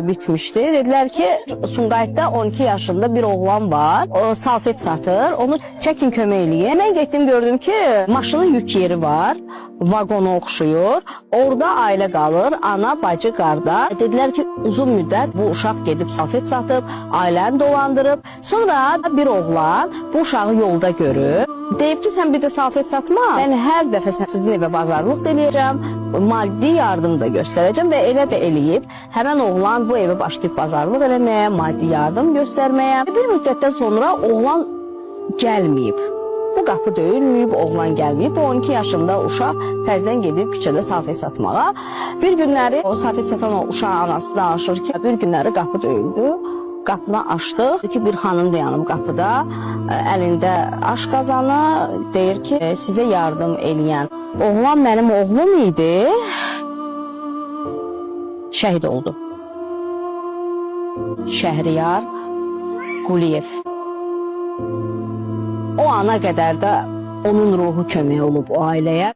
Bitmişdi. Dediler ki Sumqayıtda 12 yaşında bir oğlan var. O salfet satır. Onu çəkin kömək eləyin. Mən getdim gördüm ki maşının yük yeri var. Vagona oxşuyur. Orada ailə qalır. Ana, bacı, qardaş. Dedilər ki uzun müddət bu uşaq gedib salfet satıb, ailəni dolandırıb. Sonra bir oğlan bu uşağı yolda görüb. Deyib ki sən bir də salfet satma. Mən hər dəfə sizin evə bazarlıq eləyəcəm. Maddi yardım da göstərəcəm və elə də eləyib. Həmən oğlan bu evə başlayıb bazarlıq eləməyə, maddi yardım göstərməyə. Bir müddətdən sonra oğlan gəlməyib. Bu qapı döyülməyib, oğlan gəlməyib. Bu 12 yaşında uşaq təzədən gedib küçədə salfet satmağa. Bir günləri o salfet satan o uşaq anası danışır ki, bir günləri qapı döyüldü. Qapını açdıq ki, bir xanım dayanıb qapıda, əlində aş qazanı, deyir ki, sizə yardım eləyən oğlan mənim oğlum idi, şəhid oldu. Şəhriyar Quliyev. O ana qədər də onun ruhu kömək olub o ailəyə.